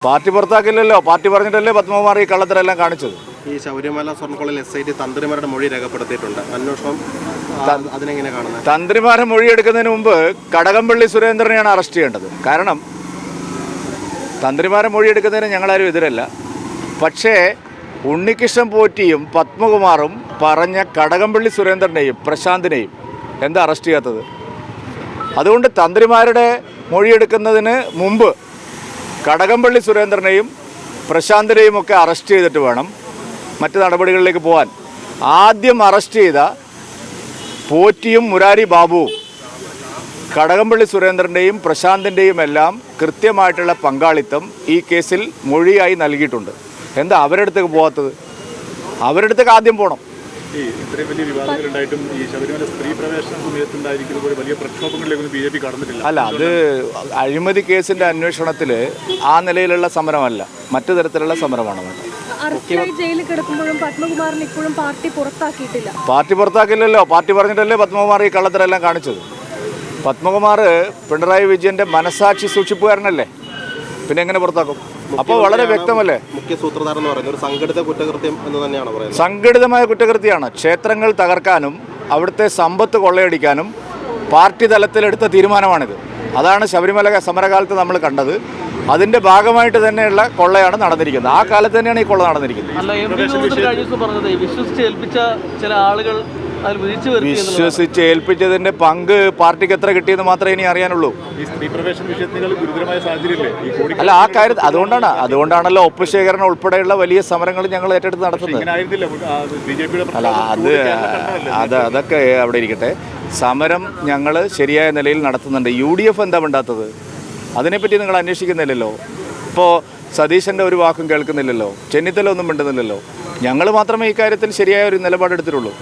Party പുറത്താക്കില്ലല്ലോ. Party പറഞ്ഞിട്ടല്ലേ Padmakumar ഈ കള്ളത്തരെല്ലാം കാണിച്ചത്. ഈ ശബരിമല സ്വർണ്ണക്കൊള്ളയിൽ SIT തന്ത്രിമാരുടെ മൊഴി രേഖപ്പെടുത്തിയിട്ടുണ്ട്. അന്വേഷണം അതിനെങ്ങനെ കാണുന്നത്? തന്ത്രിമാരെ മൊഴിയെടുക്കുന്നതിന് മുമ്പ് കടകംപള്ളി സുരേന്ദ്രനെയാണ് അറസ്റ്റ് ചെയ്യേണ്ടത്. കാരണം തന്ത്രിമാരെ മൊഴിയെടുക്കുന്നതിന് ഞങ്ങളാരും എതിരല്ല. പക്ഷേ ഉണ്ണികൃഷ്ണൻ പോറ്റിയും പത്മകുമാറും പറഞ്ഞ കടകംപള്ളി സുരേന്ദ്രനെയും പ്രശാന്തിനെയും എന്താ അറസ്റ്റ് ചെയ്യാത്തത്? അതുകൊണ്ട് തന്ത്രിമാരുടെ മൊഴിയെടുക്കുന്നതിന് മുമ്പ് കടകംപള്ളി സുരേന്ദ്രനെയും പ്രശാന്തിനെയും ഒക്കെ അറസ്റ്റ് ചെയ്തിട്ട് വേണം മറ്റ് നടപടികളിലേക്ക് പോകാൻ. ആദ്യം അറസ്റ്റ് ചെയ്ത പോറ്റിയും മുരാരി ബാബുവും കടകംപള്ളി സുരേന്ദ്രൻ്റെയും പ്രശാന്തിൻ്റെയും എല്ലാം കൃത്യമായിട്ടുള്ള പങ്കാളിത്തം ഈ കേസിൽ മൊഴിയായി നൽകിയിട്ടുണ്ട്. എന്താ അവരുടെ അടുത്തേക്ക് പോകാത്തത്? അവരുടെ അടുത്തേക്ക് ആദ്യം പോകണം. ഇത്രയും വലിയ വിവാദങ്ങളുണ്ടായിട്ടും ഈ ശബരിമല സ്ത്രീ പ്രവേശന സമയത്തുണ്ടായിരിക്കുന്ന പോലെ വലിയ പ്രക്ഷോഭങ്ങളിലേക്കൊന്നും BJP കടന്നിട്ടില്ല. അല്ല, അത് അഴിമതി കേസിൻ്റെ അന്വേഷണത്തിൽ ആ നിലയിലുള്ള സമരമല്ല, മറ്റു തരത്തിലുള്ള സമരമാണ്. ജയിലിൽ കിടക്കുമ്പോഴും പത്മകുമാറിന് ഇപ്പോഴും പാർട്ടി പുറത്താക്കിയിട്ടില്ല. പാർട്ടി പുറത്താക്കില്ലല്ലോ. പാർട്ടി പറഞ്ഞിട്ടല്ലേ പത്മകുമാർ ഈ കള്ളത്തരെല്ലാം കാണിച്ചത്. പത്മകുമാർ പിണറായി വിജയൻ്റെ മനസാക്ഷി സൂക്ഷിപ്പുകാരനല്ലേ, പിന്നെ എങ്ങനെ പുറത്താക്കും? അപ്പോൾ വളരെ വ്യക്തമല്ലേ. മുഖ്യ സൂത്രധാരൻ എന്ന് പറയുന്നത് ഒരു സംഘടിത കുറ്റകൃത്യം എന്ന് തന്നെയാണ് പറയുന്നത്. സംഘടിതമായ കുറ്റകൃത്യമാണ്. ക്ഷേത്രങ്ങൾ തകർക്കാനും അവിടുത്തെ സമ്പത്ത് കൊള്ളയടിക്കാനും പാർട്ടി തലത്തിലെടുത്ത തീരുമാനമാണിത്. അതാണ് ശബരിമല സമരകാലത്ത് നമ്മൾ കണ്ടത്. അതിൻ്റെ ഭാഗമായിട്ട് തന്നെയുള്ള കൊള്ളയാണ് നടന്നിരിക്കുന്നത്. ആ കാലത്ത് തന്നെയാണ് ഈ കൊള്ള നടന്നിരിക്കുന്നത്. വിശ്വസിച്ച് ഏൽപ്പിച്ചതിന്റെ പങ്ക് പാർട്ടിക്ക് എത്ര കിട്ടിയെന്ന് മാത്രമേ ഇനി അറിയാനുള്ളൂ. അല്ല, ആ കാര്യത്തിൽ അതുകൊണ്ടാണല്ലോ ഒപ്പ് ശേഖരണം ഉൾപ്പെടെയുള്ള വലിയ സമരങ്ങൾ ഞങ്ങൾ ഏറ്റെടുത്ത് നടത്തുന്നത്. അല്ല, അതൊക്കെ അവിടെ ഇരിക്കട്ടെ. സമരം ഞങ്ങൾ ശരിയായ നിലയിൽ നടത്തുന്നുണ്ട്. UDF എന്താ വേണ്ടാത്തത്? അതിനെപ്പറ്റി നിങ്ങൾ അന്വേഷിക്കുന്നില്ലല്ലോ. ഇപ്പോൾ സതീശൻ്റെ ഒരു വാക്കും കേൾക്കുന്നില്ലല്ലോ. ചെന്നിത്തല ഒന്നും മിണ്ടുന്നില്ലല്ലോ. ഞങ്ങൾ മാത്രമേ ഇക്കാര്യത്തിൽ ശരിയായ ഒരു നിലപാടെടുത്തിട്ടുള്ളൂ.